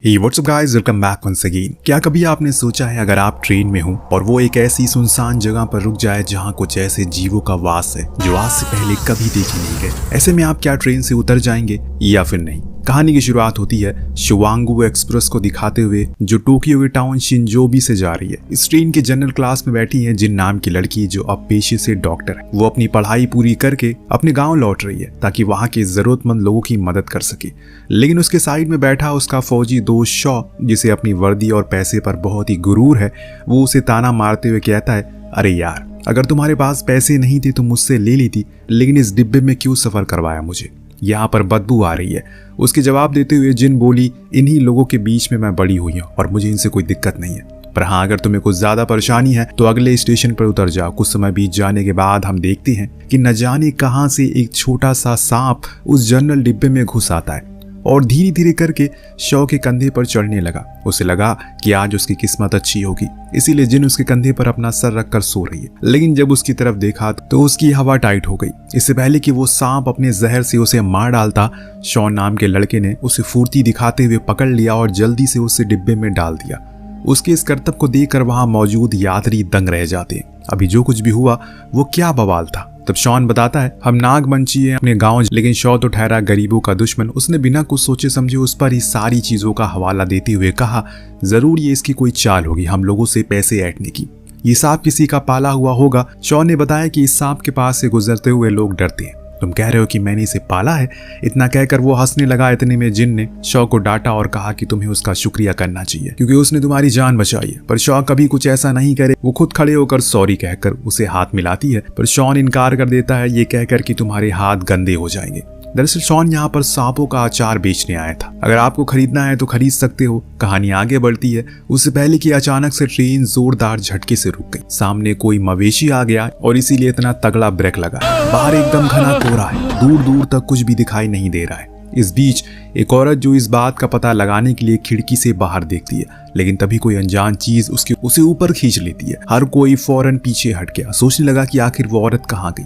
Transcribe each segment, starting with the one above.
Hey, what's up guys? Welcome back once again। क्या कभी आपने सोचा है अगर आप ट्रेन में हो और वो एक ऐसी सुनसान जगह पर रुक जाए जहाँ कुछ ऐसे जीवों का वास है जो आज से पहले कभी देखे नहीं गए, ऐसे में आप क्या ट्रेन से उतर जाएंगे या फिर नहीं? कहानी की शुरुआत होती है शिवांगु एक्सप्रेस को दिखाते हुए जो टोक्यो के टाउन शिनजोबी से जा रही है। इस ट्रेन के जनरल क्लास में बैठी है जिन नाम की लड़की जो अब पेशे से डॉक्टर है। वो अपनी पढ़ाई पूरी करके अपने गांव लौट रही है ताकि वहां के जरूरतमंद लोगों की मदद कर सके। लेकिन उसके साइड में बैठा उसका फौजी दोस्त शॉ, जिसे अपनी वर्दी और पैसे पर बहुत ही गुरूर है, वो उसे ताना मारते हुए कहता है, अरे यार, अगर तुम्हारे पास पैसे नहीं थे तो मुझसे ले ली थी, लेकिन इस डिब्बे में क्यों सफर करवाया मुझे? यहाँ पर बदबू आ रही है। उसके जवाब देते हुए जिन बोली, इन्हीं लोगों के बीच में मैं बड़ी हुई हूँ और मुझे इनसे कोई दिक्कत नहीं है, पर हाँ, अगर तुम्हें कुछ ज्यादा परेशानी है तो अगले स्टेशन पर उतर जाओ। कुछ समय बीत जाने के बाद हम देखते हैं कि न जाने कहां से एक छोटा सा सांप उस जनरल डिब्बे में घुस आता है और धीरे धीरे करके शॉ के कंधे पर चढ़ने लगा। उसे लगा कि आज उसकी किस्मत अच्छी होगी, इसीलिए जिन उसके कंधे पर अपना सर रखकर सो रही है। लेकिन जब उसकी तरफ देखा तो उसकी हवा टाइट हो गई। इससे पहले कि वो सांप अपने जहर से उसे मार डालता, शॉ नाम के लड़के ने उसे फुर्ती दिखाते हुए पकड़ लिया और जल्दी से उसे डिब्बे में डाल दिया। उसके इस करतब को देखकर वहां मौजूद यात्री दंग रह जाते हैं। अभी जो कुछ भी हुआ वो क्या बवाल था। तब शॉन बताता है, हम नागमंची हैं अपने गांव, लेकिन शॉ तो ठहरा गरीबों का दुश्मन। उसने बिना कुछ सोचे समझे उस पर ही सारी चीजों का हवाला देते हुए कहा, जरूर ये इसकी कोई चाल होगी हम लोगों से पैसे ऐंठने की। ये सांप किसी का पाला हुआ होगा। शॉ ने बताया कि इस सांप के पास से गुजरते हुए लोग डरते हैं। तुम कह रहे हो कि मैंने इसे पाला है? इतना कहकर वो हंसने लगा। इतने में जिन ने शॉ को डांटा और कहा कि तुम्हें उसका शुक्रिया करना चाहिए क्योंकि उसने तुम्हारी जान बचाई है। पर शॉ कभी कुछ ऐसा नहीं करे। वो खुद खड़े होकर सॉरी कहकर उसे हाथ मिलाती है, पर शॉन इनकार कर देता है, ये कहकर कि तुम्हारे हाथ गंदे हो जाएंगे। दरअसल शॉन यहाँ पर सांपों का अचार बेचने आया था। अगर आपको खरीदना है तो खरीद सकते हो। कहानी आगे बढ़ती है। उससे पहले कि अचानक से ट्रेन जोरदार झटके से रुक गई। सामने कोई मवेशी आ गया और इसीलिए इतना तगड़ा ब्रेक लगा। बाहर एकदम घना कोहरा है, दूर दूर तक कुछ भी दिखाई नहीं दे रहा है। इस बीच एक औरत जो इस बात का पता लगाने के लिए खिड़की से बाहर देखती है, लेकिन तभी कोई अनजान चीज उसे ऊपर खींच लेती है। हर कोई फौरन पीछे हट गया, सोचने लगा कि आखिर वो औरत कहाँ गई।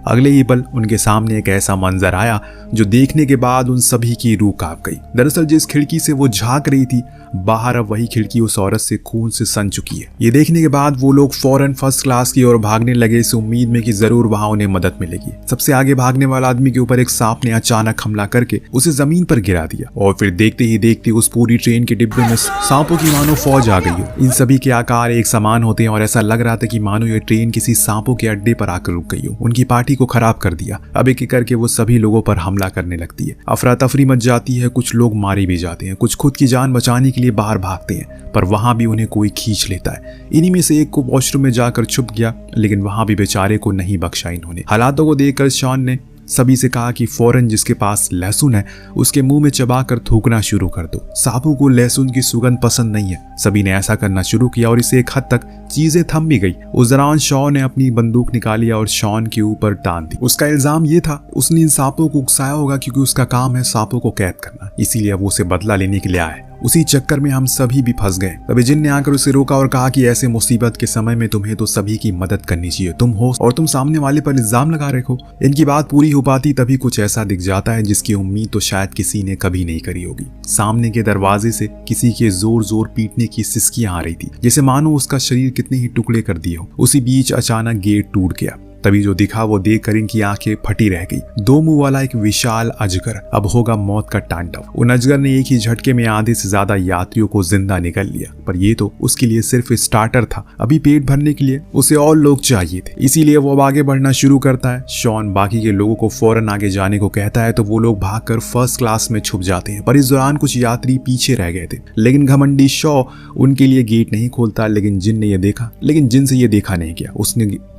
अगले ही पल उनके सामने एक ऐसा मंजर आया जो देखने के बाद उन सभी की रूह कांप गई। दरअसल जिस खिड़की से वो झांक रही थी, बाहर अब वही खिड़की उस औरत से खून से सन चुकी है। ये देखने के बाद वो लोग फौरन फर्स्ट क्लास की ओर भागने लगे, इस उम्मीद में कि जरूर वहां उन्हें मदद मिलेगी। सबसे आगे भागने वाला आदमी के ऊपर एक सांप ने अचानक हमला करके उसे जमीन पर गिरा दिया और फिर देखते ही देखते उस पूरी ट्रेन के डिब्बे में सांपों की मानो फौज आ गई हो। इन सभी के आकार एक समान होते हैं और ऐसा लग रहा था कि मानो ये ट्रेन किसी सांपों के अड्डे पर आकर रुक गई हो। उनकी पार्टी को खराब कर दिया। अब एक एक करके वो सभी लोगों पर हमला करने लगती है। अफरा तफरी मच जाती है। कुछ लोग मारे भी जाते हैं, कुछ खुद की जान बचाने के लिए बाहर भागते हैं, पर वहां भी उन्हें कोई खींच लेता है। इन्हीं में से एक को वॉशरूम में जाकर छुप गया, लेकिन वहां भी बेचारे को नहीं बख्शा इन्होंने। हालातों को देखकर शॉन ने सभी से कहा कि फौरन जिसके पास लहसुन है उसके मुंह में चबाकर थूकना शुरू कर दो। सांपों को लहसुन की सुगंध पसंद नहीं है। सभी ने ऐसा करना शुरू किया और इसे एक हद तक चीजें थम भी गई। उस दौरान शॉ ने अपनी बंदूक निकाली और शॉन के ऊपर तान दी। उसका इल्जाम ये था उसने इन सांपों को उकसाया होगा क्योंकि उसका काम है सांपों को कैद करना, इसीलिए वो उसे बदला लेने के लिए आए। उसी चक्कर में हम सभी भी फंस गए। तभी जिन ने आकर उसे रोका और कहा कि ऐसे मुसीबत के समय में तुम्हें तो सभी की मदद करनी चाहिए। तुम हो और तुम सामने वाले पर इल्जाम लगा रहे हो। इनकी बात पूरी हो पाती तभी कुछ ऐसा दिख जाता है जिसकी उम्मीद तो शायद किसी ने कभी नहीं करी होगी। सामने के दरवाजे से किसी के जोर जोर पीटने की सिसकियां आ रही थी, जैसे मानो उसका शरीर कितने ही टुकड़े कर दिए हो। उसी बीच अचानक गेट टूट गया। तभी जो दिखा वो देखकर इनकी आंखें फटी रह गई। दो मुंह वाला एक विशाल अजगर, अब होगा मौत का तांडव। उन अजगर ने एक ही झटके में आधे से ज्यादा यात्रियों को जिंदा निकल लिया, पर ये तो उसके लिए सिर्फ स्टार्टर था। अभी पेट भरने के लिए उसे और लोग चाहिए थे, इसीलिए वो अब आगे बढ़ना शुरू करता है। शॉन बाकी के लोगों को फौरन आगे जाने को कहता है तो वो लोग भागकर फर्स्ट क्लास में छुप जाते हैं, पर इस दौरान कुछ यात्री पीछे रह गए थे। लेकिन घमंडी शॉ उनके लिए गेट नहीं खोलता, लेकिन जिन से ये देखा नहीं गया।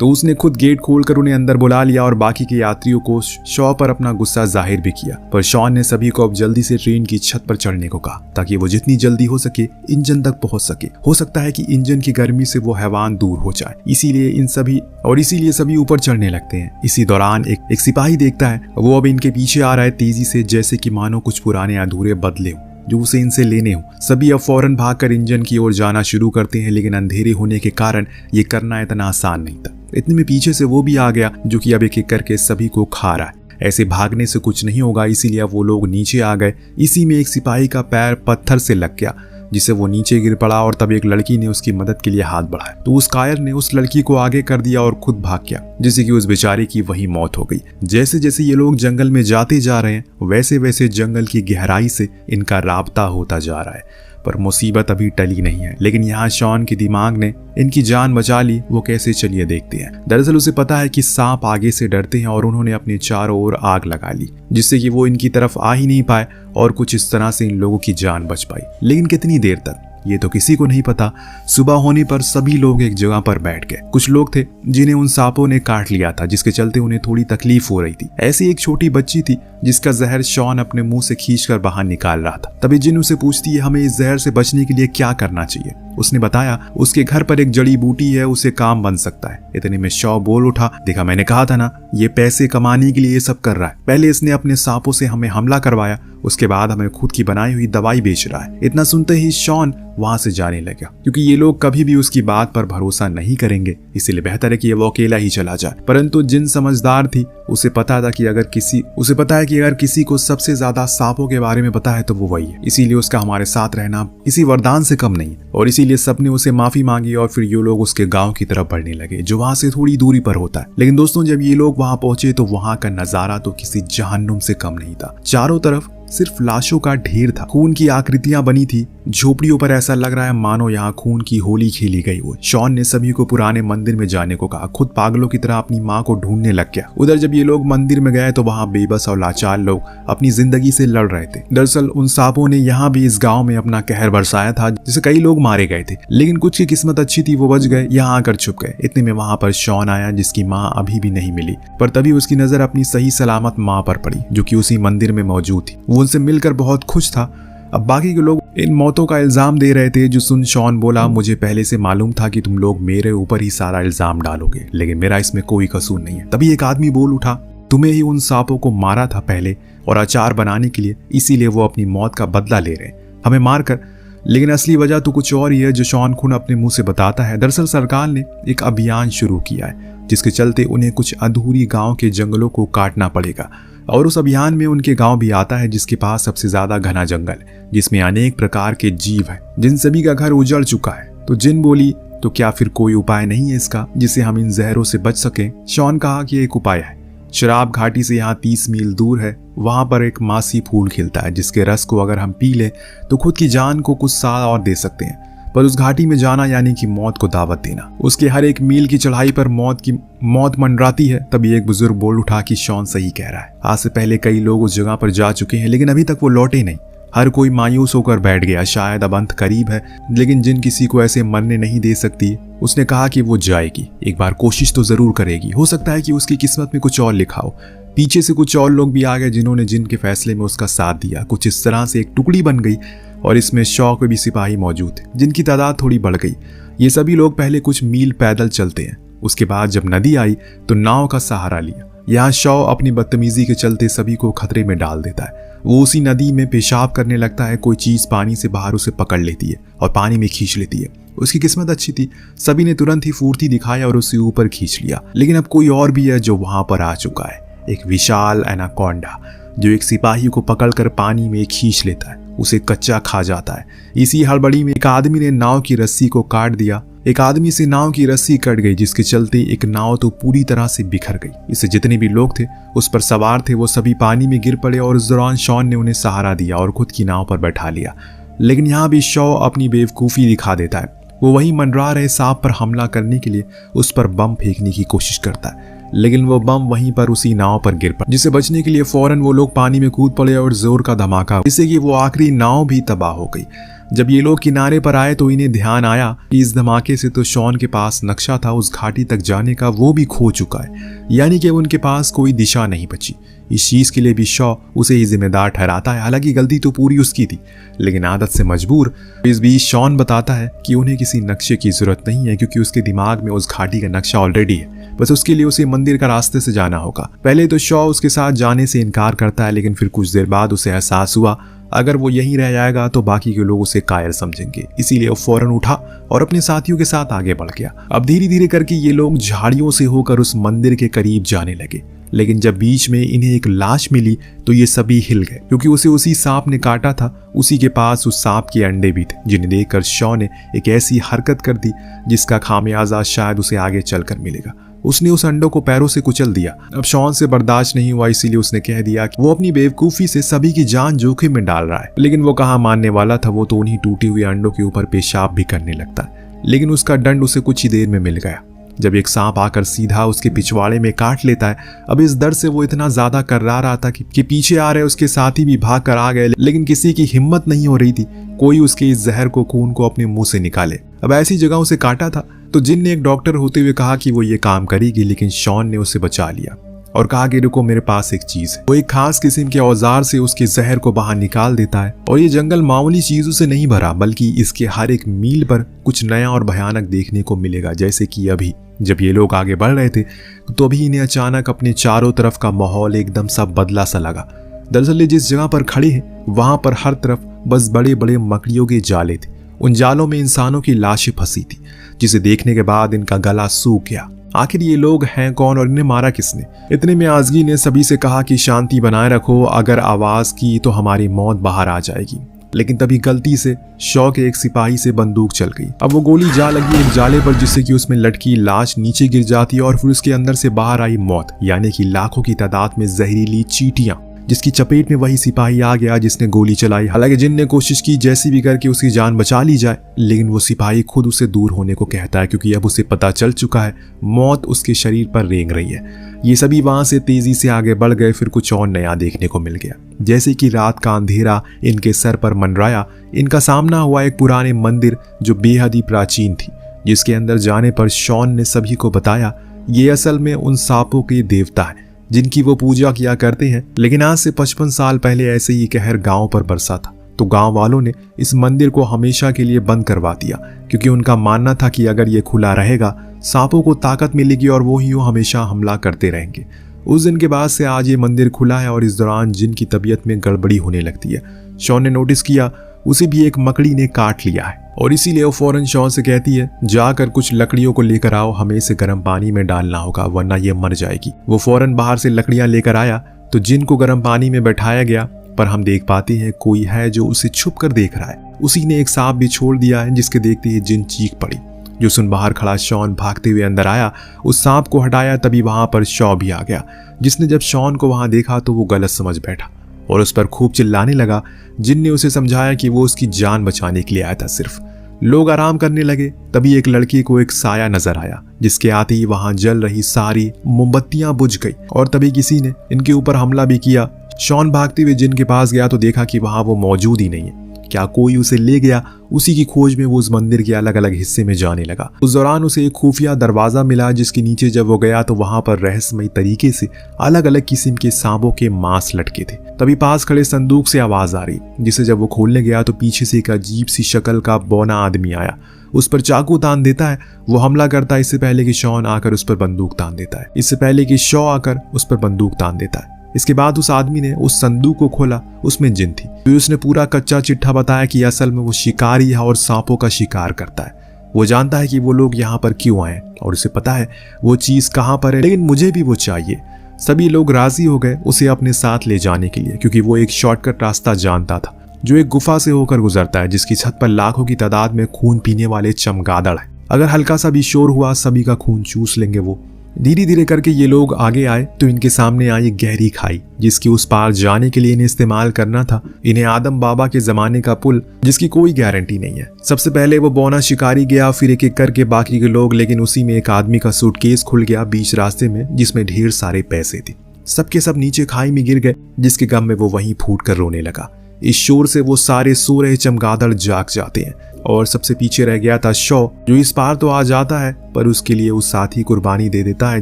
उसने खुद गेट खोलकर उन्हें अंदर बुला लिया और बाकी के यात्रियों को शॉ पर अपना गुस्सा जाहिर भी किया। पर शॉन ने सभी को अब जल्दी से ट्रेन की छत पर चढ़ने को कहा ताकि वो जितनी जल्दी हो सके इंजन तक पहुंच सके। हो सकता है कि इंजन की गर्मी से वो हैवान दूर हो जाए, इसीलिए सभी ऊपर चढ़ने लगते हैं। इसी दौरान एक सिपाही देखता है, वो अब इनके पीछे आ रहा है तेजी से, जैसे कि मानो कुछ पुराने अधूरे बदले हो जो उसे इनसे लेने हो। सभी अब फौरन भागकर इंजन की ओर जाना शुरू करते हैं, लेकिन अंधेरे होने के कारण ये करना इतना आसान नहीं था। इतने में पीछे से वो भी आ गया जो कि अब एक एक करके सभी को खा रहा है। ऐसे भागने से कुछ नहीं होगा, इसीलिए अब वो लोग नीचे आ गए। इसी में एक सिपाही का पैर पत्थर से लग गया, जिससे वो नीचे गिर पड़ा और तब एक लड़की ने उसकी मदद के लिए हाथ बढ़ाया तो उस कायर ने उस लड़की को आगे कर दिया और खुद भाग गया, जिससे कि उस बेचारी की वही मौत हो गई। जैसे जैसे ये लोग जंगल में जाते जा रहे हैं वैसे वैसे जंगल की गहराई से इनका राब्ता होता जा रहा है, पर मुसीबत अभी टली नहीं है। लेकिन यहाँ शॉन के दिमाग ने इनकी जान बचा ली। वो कैसे, चलिए देखते हैं। दरअसल उसे पता है कि सांप आगे से डरते हैं और उन्होंने अपने चारों ओर आग लगा ली, जिससे कि वो इनकी तरफ आ ही नहीं पाए और कुछ इस तरह से इन लोगों की जान बच पाई। लेकिन कितनी देर तक, ये तो किसी को नहीं पता। सुबह होने पर सभी लोग एक जगह पर बैठ गए। कुछ लोग थे जिन्हें उन सांपों ने काट लिया था, जिसके चलते उन्हें थोड़ी तकलीफ हो रही थी। ऐसी एक छोटी बच्ची थी जिसका जहर शॉन अपने मुंह से खींचकर बाहर निकाल रहा था। तभी जिन उसे पूछती है हमें इस जहर से बचने के लिए क्या करना चाहिए। उसने बताया उसके घर पर एक जड़ी बूटी है, उसे काम बन सकता है। इतने में शॉ बोल उठा, देखा मैंने कहा था ना, ये पैसे कमाने के लिए ये सब कर रहा है। पहले इसने अपने सांपों से हमें हमला करवाया, उसके बाद हमें खुद की बनाई हुई दवाई बेच रहा है। इतना सुनते ही शॉन वहां से जाने लगा, क्योंकि ये लोग कभी भी उसकी बात पर भरोसा नहीं करेंगे, इसीलिए बेहतर है कि वो अकेला ही चला जाए। परंतु जिन समझदार थी उसे पता था कि अगर किसी को सबसे ज्यादा सांपों के बारे में पता है तो वो वही है, इसीलिए उसका हमारे साथ रहना किसी वरदान से कम नहीं। और इसीलिए सबने उसे माफी मांगी और फिर ये लोग उसके गांव की तरफ बढ़ने लगे, जो वहां से थोड़ी दूरी पर होता है। लेकिन दोस्तों, जब ये लोग वहां पहुंचे तो वहां का नजारा तो किसी जहन्नुम से कम नहीं था। चारों तरफ सिर्फ लाशों का ढेर था, खून की आकृतियां बनी थी झोपड़ियों पर। ऐसा लग रहा है मानो यहाँ खून की होली खेली गई हो। शॉन ने सभी को पुराने मंदिर में जाने को कहा, खुद पागलों की तरह अपनी माँ को ढूंढने लग गया। उधर जब ये लोग मंदिर में गए तो वहाँ बेबस और लाचार लोग अपनी जिंदगी से लड़ रहे थे। दरअसल उन सांपों ने यहाँ भी इस गाँव में अपना कहर बरसाया था, जिससे कई लोग मारे गए थे। लेकिन कुछ की किस्मत अच्छी थी, वो बच गए, यहाँ आकर छुप गए। इतने में वहां पर शॉन आया, जिसकी माँ अभी भी नहीं मिली। पर तभी उसकी नजर अपनी सही सलामत माँ पर पड़ी, जो कि उसी मंदिर में मौजूद थी। वो उनसे मिलकर बहुत खुश था। अब बाकी के लोग इन मौतों का इल्जाम दे रहे थे, जो सुन शॉन बोला, मुझे पहले से मालूम था कि तुम लोग मेरे ऊपर ही सारा इल्जाम डालोगे, लेकिन मेरा इसमें कोई कसूर नहीं है। तभी एक आदमी बोल उठा, तुम्हें ही उन सांपों को मारा था पहले और अचार बनाने के लिए, इसीलिए वो अपनी मौत का बदला ले रहे हैं हमें मारकर। लेकिन असली वजह तो कुछ और ही है, जो शॉन खुद अपने मुंह से बताता है। दरअसल सरकार ने एक अभियान शुरू किया है, जिसके चलते उन्हें कुछ अधूरी गांव के जंगलों को काटना पड़ेगा। और उस अभियान में उनके गांव भी आता है, जिसके पास सबसे ज्यादा घना जंगल है, जिसमें अनेक प्रकार के जीव हैं, जिन सभी का घर उजड़ चुका है। तो जिन बोली, तो क्या फिर कोई उपाय नहीं है इसका, जिससे हम इन जहरों से बच सकें? शॉन कहा कि एक उपाय है। शराब घाटी से यहाँ 30 मील दूर है, वहां पर एक मासी फूल खिलता है, जिसके रस को अगर हम पी ले तो खुद की जान को कुछ साल और दे सकते हैं। पर उस घाटी में जाना यानी कि मौत को दावत देना। उसके हर एक मील की चढ़ाई पर मौत मंडराती है। तभी एक बुजुर्ग बोल उठा कि शॉन सही कह रहा है। आज से पहले कई लोग उस जगह पर जा चुके हैं, लेकिन अभी तक वो लौटे नहीं। हर कोई मायूस होकर बैठ गया, शायद अब अंत करीब है, लेकिन जिन किसी को ऐसे मरने नहीं दे सकती। उसने कहा कि वो जाएगी, एक बार कोशिश तो जरूर करेगी, हो सकता है कि उसकी किस्मत में कुछ और लिखा हो। पीछे से कुछ और लोग भी आ गए, जिन्होंने जिन के फैसले में उसका साथ दिया। कुछ इस तरह से एक टुकड़ी बन गई और इसमें शॉ के भी सिपाही मौजूद थे, जिनकी तादाद थोड़ी बढ़ गई। ये सभी लोग पहले कुछ मील पैदल चलते हैं, उसके बाद जब नदी आई तो नाव का सहारा लिया। यहाँ शॉ अपनी बदतमीजी के चलते सभी को खतरे में डाल देता है। वो उसी नदी में पेशाब करने लगता है, कोई चीज पानी से बाहर उसे पकड़ लेती है और पानी में खींच लेती है। उसकी किस्मत अच्छी थी, सभी ने तुरंत ही फुर्ती दिखाया और उसे ऊपर खींच लिया। लेकिन अब कोई और भी है जो वहां पर आ चुका है, एक विशाल एनाकोंडा, जो एक सिपाही को पकड़कर पानी में खींच लेता है, उसे कच्चा खा जाता है। इसी हड़बड़ी में एक आदमी ने नाव की रस्सी को काट दिया। एक आदमी से नाव की रस्सी कट गई, जिसके चलते एक नाव तो पूरी तरह से बिखर गई। इससे जितने भी लोग थे उस पर सवार थे, वो सभी पानी में गिर पड़े और इस दौरान शॉन ने उन्हें सहारा दिया और खुद की नाव पर बैठा लिया। लेकिन यहाँ भी शॉ अपनी बेवकूफ़ी दिखा देता है। वो वही मंडरा रहे सांप पर हमला करने के लिए उस पर बम फेंकने की कोशिश करता है, लेकिन वो बम वहीं पर उसी नाव पर गिर पड़ा, जिससे बचने के लिए फौरन वो लोग पानी में कूद पड़े और जोर का धमाका, जिससे कि वो आखिरी नाव भी तबाह हो गई। जब ये लोग किनारे पर आए तो इन्हें ध्यान आया कि इस धमाके से तो शॉन के पास नक्शा था उस घाटी तक जाने का, वो भी खो चुका है, यानी कि उनके पास कोई दिशा नहीं बची। इस चीज के लिए भी शॉ उसे ही जिम्मेदार ठहराता है। हालांकि गलती तो पूरी उसकी थी, लेकिन आदत से मजबूर। इस बीच शॉन बताता है कि उन्हें किसी नक्शे की जरूरत नहीं है, क्योंकि उसके दिमाग में उस घाटी का नक्शा ऑलरेडी है, बस उसके लिए उसे मंदिर का रास्ते से जाना होगा। पहले तो शॉ उसके साथ जाने से इनकार करता है, लेकिन फिर कुछ देर बाद उसे एहसास हुआ अगर वो यहीं रह जाएगा तो बाकी के लोग उसे कायर समझेंगे। इसीलिए वो फौरन उठा और अपने साथियों के साथ आगे बढ़ गया। अब धीरे धीरे करके ये लोग झाड़ियों से होकर उस मंदिर के करीब जाने लगे। लेकिन जब बीच में इन्हें एक लाश मिली तो ये सभी हिल गए, क्योंकि उसे उसी सांप ने काटा था। उसी के पास उस सांप के अंडे भी थे, जिन्हें देखकर शॉ ने एक ऐसी हरकत कर दी जिसका खामियाजा शायद उसे आगे चलकर मिलेगा। उसने उस अंडों को पैरों से कुचल दिया। अब शॉन से बर्दाश्त नहीं हुआ, इसीलिए उसने कह दिया कि वो अपनी बेवकूफी से सभी की जान जोखिम में डाल रहा है। लेकिन वो कहाँ मानने वाला था, वो तो उन्हीं टूटे हुए अंडों के ऊपर पेशाब भी करने लगता है। लेकिन उसका दंड उसे कुछ ही देर में मिल गया, जब एक सांप आकर सीधा उसके पिछवाड़े में काट लेता है। अब इस डर से वो इतना ज्यादा कर्रा रहा था कि पीछे आ रहे उसके साथी भी भाग कर आ गए, लेकिन किसी की हिम्मत नहीं हो रही थी कोई उसके इस जहर को, खून को अपने मुंह से निकाले। अब ऐसी जगह उसे काटा था तो जिन ने एक डॉक्टर होते हुए कहा कि वो ये काम करेगी, लेकिन शॉन ने उसे बचा लिया और कहा कि रुको, मेरे पास एक चीज है। वो एक खास किस्म के औजार से उसके जहर को बाहर निकाल देता है। और ये जंगल मामूली चीजों से नहीं भरा, बल्कि इसके हर एक मील पर कुछ नया और भयानक देखने को मिलेगा। जैसे कि अभी जब ये लोग आगे बढ़ रहे थे तो अभी इन्हें अचानक अपने चारों तरफ का माहौल एकदम सा बदला सा लगा। दरअसल जिस जगह पर खड़े हैं वहां पर हर तरफ बस बड़े बड़े मकड़ियों के जाले थे। उन जालों में इंसानों की लाशें फंसी थी, जिसे देखने के बाद इनका गला सूख गया। आखिर ये लोग हैं कौन और इन्हें मारा किसने? इतने में आजगी ने सभी से कहा कि शांति बनाए रखो, अगर आवाज की तो हमारी मौत बाहर आ जाएगी। लेकिन तभी गलती से शॉ के एक सिपाही से बंदूक चल गई। अब वो गोली जा लगी एक जाले पर, जिससे कि उसमें लटकी लाश नीचे गिर जाती है और फिर उसके अंदर से बाहर आई मौत, यानी कि लाखों की तादाद में जहरीली चींटियां, जिसकी चपेट में वही सिपाही आ गया जिसने गोली चलाई। हालांकि जिन ने कोशिश की जैसी भी करके उसकी जान बचा ली जाए, लेकिन वो सिपाही खुद उसे दूर होने को कहता है, क्योंकि अब उसे पता चल चुका है मौत उसके शरीर पर रेंग रही है। ये सभी वहां से तेजी से आगे बढ़ गए। फिर कुछ और नया देखने को मिल गया, जैसे कि रात का अंधेरा इनके सर पर मंडराया। इनका सामना हुआ एक पुराने मंदिर जो बेहद ही प्राचीन थी, जिसके अंदर जाने पर शॉन ने सभी को बताया ये असल में उन सांपों के देवता है जिनकी वो पूजा किया करते हैं। लेकिन आज से 55 साल पहले ऐसे ही कहर गांव पर बरसा था, तो गांव वालों ने इस मंदिर को हमेशा के लिए बंद करवा दिया, क्योंकि उनका मानना था कि अगर ये खुला रहेगा सांपों को ताकत मिलेगी और वो ही हमेशा हमला करते रहेंगे। उस दिन के बाद से आज ये मंदिर खुला है और इस दौरान जिन की तबीयत में गड़बड़ी होने लगती है। शॉन ने नोटिस किया उसे भी एक मकड़ी ने काट लिया है, और इसीलिए वो फौरन शॉन से कहती है जाकर कुछ लकड़ियों को लेकर आओ, हमें इसे गर्म पानी में डालना होगा वरना ये मर जाएगी। वो फौरन बाहर से लकड़ियां लेकर आया तो जिन को गर्म पानी में बैठाया गया, पर हम देख पाते हैं कोई है जो उसे छुप कर देख रहा है। उसी ने एक सांप भी छोड़ दिया है, जिसके देखते ही जिन चीख पड़ी। जो सुन बाहर खड़ा शॉन भागते हुए अंदर आया, उस सांप को हटाया, तभी वहां पर शॉ भी आ गया, जिसने जब शॉन को वहां देखा तो वो गलत समझ बैठा और उस पर खूब चिल्लाने लगा। जिन ने उसे समझाया कि वो उसकी जान बचाने के लिए आया था सिर्फ। लोग आराम करने लगे, तभी एक लड़की को एक साया नजर आया, जिसके आते ही वहां जल रही सारी मोमबत्तियां बुझ गई और तभी किसी ने इनके ऊपर हमला भी किया। शॉन भागते हुए जिन के पास गया तो देखा कि वहां वो मौजूद ही नहीं है। क्या कोई उसे ले गया? उसी की खोज में वो उस मंदिर के अलग अलग हिस्से में जाने लगा। उस दौरान उसे एक खुफिया दरवाजा मिला, जिसके नीचे जब वो गया तो वहां पर रहस्यमयी तरीके से अलग अलग किस्म के सांपों के मांस लटके थे। तभी पास खड़े संदूक से आवाज आ रही, जिसे जब वो खोलने गया तो पीछे से एक अजीब सी शक्ल का बौना आदमी आया। उस पर चाकू तान देता है। वो हमला करता है इससे पहले कि शॉन आकर उस पर बंदूक तान देता है, इससे पहले कि शॉ आकर उस पर बंदूक तान देता है। इसके बाद उस आदमी ने उस संदूक को खोला, उसमें जिन थी। फिर उसने पूरा कच्चा चिट्ठा बताया कि असल में वो शिकारी है और सांपों का शिकार करता है। वो जानता है कि वो लोग यहाँ पर क्यों आए और उसे पता है वो चीज कहाँ पर है, लेकिन मुझे भी वो चाहिए। सभी लोग राजी हो गए उसे अपने साथ ले जाने के लिए, क्योंकि वो एक शॉर्टकट रास्ता जानता था जो एक गुफा से होकर गुजरता है, जिसकी छत पर लाखों की तादाद में खून पीने वाले चमगादड़ है। अगर हल्का सा भी शोर हुआ सभी का खून चूस लेंगे वो। धीरे धीरे करके ये लोग आगे आए तो इनके सामने आई एक गहरी खाई, जिसकी उस पार जाने के लिए इन्हें इस्तेमाल करना था इन्हें आदम बाबा के जमाने का पुल, जिसकी कोई गारंटी नहीं है। सबसे पहले वो बौना शिकारी गया, फिर एक एक करके बाकी के लोग, लेकिन उसी में एक आदमी का सूटकेस खुल गया बीच रास्ते में, जिसमें ढेर सारे पैसे थे। सबके सब नीचे खाई में गिर गए, जिसके गम में वो वहीं फूट कर रोने लगा। इस शोर से वो सारे सो रहे चमगादड़ जाग जाते हैं और सबसे पीछे रह गया था शॉ, जो इस पार तो आ जाता है पर उसके लिए उस साथी कुर्बानी दे देता है,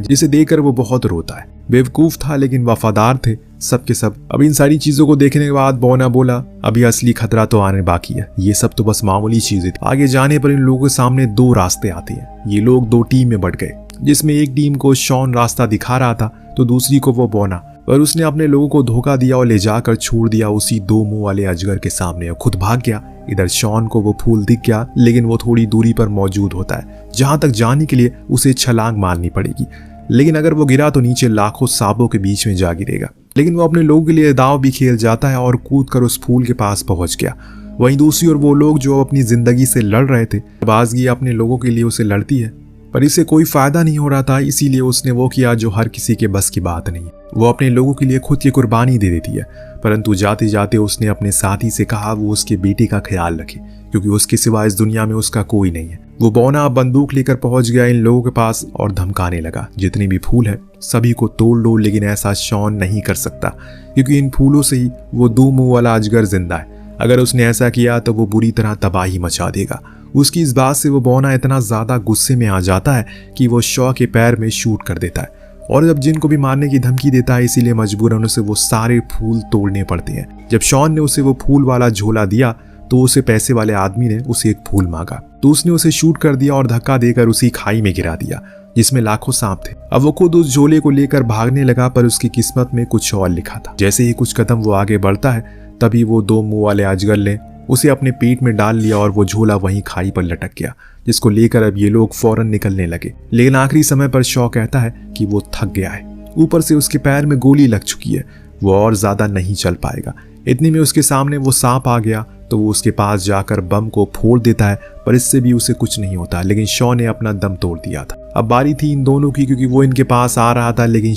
जिसे देखकर वो बहुत रोता है। बेवकूफ था लेकिन वफादार थे सबके सब। अब इन सारी चीजों को देखने के बाद बौना बोला अभी असली खतरा तो आने बाकी है, ये सब तो बस मामूली चीजें थी। आगे जाने पर इन लोगों के सामने दो रास्ते आते हैं। ये लोग दो टीम में बट गए, जिसमें एक टीम को शॉन रास्ता दिखा रहा था तो दूसरी को वो बौना, पर उसने अपने लोगों को धोखा दिया और ले जाकर छोड़ दिया उसी दो मुंह वाले अजगर के सामने और खुद भाग गया। इधर शॉन को वो फूल दिख गया, लेकिन वो थोड़ी दूरी पर मौजूद होता है, जहां तक जाने के लिए उसे छलांग मारनी पड़ेगी। लेकिन अगर वो गिरा तो नीचे लाखों सांपों के बीच में जा गिरेगा। लेकिन वो अपने लोगों के लिए दाव भी खेल जाता है और कूद कर उस फूल के पास पहुंच गया। वहीं दूसरी ओर वो लोग जो अपनी जिंदगी से लड़ रहे थे, बाज़गी अपने लोगों के लिए उसे लड़ती है, पर इससे कोई फायदा नहीं हो रहा था। इसीलिए उसने वो किया जो हर किसी के बस की बात नहीं। वो अपने लोगों के लिए खुद की कुर्बानी दे देती है, परंतु जाते जाते उसने अपने साथी से कहा वो उसके बेटे का ख्याल रखे, क्योंकि उसके सिवा इस दुनिया में उसका कोई नहीं है। वो बौना बंदूक लेकर पहुंच गया इन लोगों के पास और धमकाने लगा, जितने भी फूल है सभी को तोड़ लो, लेकिन ऐसा शॉन नहीं कर सकता, क्योंकि इन फूलों से ही वो दो मुंह वाला अजगर जिंदा है। अगर उसने ऐसा किया तो वो बुरी तरह तबाही मचा देगा। उसकी इस बात से वो बौना इतना ज्यादा गुस्से में आ जाता है कि वो शॉ के पैर में शूट कर देता है, और जब जिन को भी मारने की धमकी देता है, इसीलिए मजबूरन उसे वो सारे फूल तोड़ने पड़ते हैं। जब शॉन ने उसे वो फूल वाला झोला दिया तो उसे पैसे वाले आदमी ने उसे एक फूल मांगा, तो उसने उसे शूट कर दिया और धक्का देकर उसी खाई में गिरा दिया जिसमें लाखों सांप थे। अब वो खुद उस झोले को लेकर भागने लगा, पर उसकी किस्मत में कुछ और लिखा था। जैसे ही कुछ कदम वो आगे बढ़ता है, तभी वो दो मुंह वाले अजगर ने उसे अपने पेट में डाल लिया और वो झोला वहीं खाई पर लटक गया, जिसको लेकर अब ये लोग फौरन निकलने लगे। लेकिन आखिरी समय पर शॉ कहता है कि वो थक गया है, ऊपर से उसके पैर में गोली लग चुकी है, वो और ज्यादा नहीं चल पाएगा। इतने में उसके सामने वो सांप आ गया, तो वो उसके पास जाकर बम को फोड़ देता है, पर इससे भी उसे कुछ नहीं होता। लेकिन शॉ ने अपना दम तोड़ दिया था। अब बारी थी इन दोनों की, क्योंकि वो इनके पास आ रहा था, लेकिन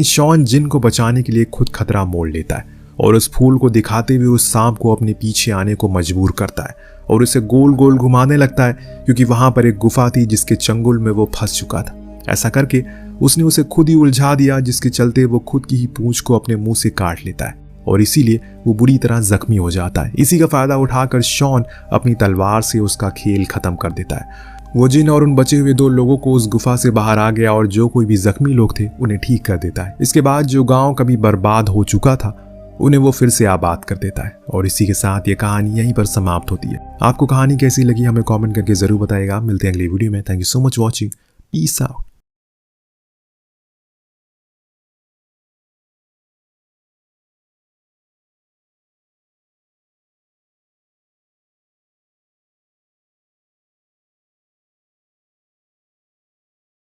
शॉन जिन को बचाने के लिए खुद खतरा मोल लेता है और उस फूल को दिखाते हुए उस सांप को अपने पीछे आने को मजबूर करता है और उसे गोल गोल घुमाने लगता है, क्योंकि वहां पर एक गुफा थी जिसके चंगुल में वो फंस चुका था। ऐसा करके उसने उसे खुद ही उलझा दिया, जिसके चलते वो खुद की ही पूंछ को अपने मुंह से काट लेता है और इसीलिए वो बुरी तरह जख्मी हो जाता है। इसी का फायदा उठाकर शॉन अपनी तलवार से उसका खेल खत्म कर देता है। वो जिन और उन बचे हुए दो लोगों को उस गुफा से बाहर आ गया और जो कोई भी जख्मी लोग थे उन्हें ठीक कर देता है। इसके बाद जो गांव कभी बर्बाद हो चुका था उन्हें वो फिर से आबाद कर देता है। और इसी के साथ ये कहानी यहीं पर समाप्त होती है। आपको कहानी कैसी लगी हमें कमेंट करके जरूर बताइएगा। मिलते हैं अगली वीडियो में। Thank you so much watching. Peace out.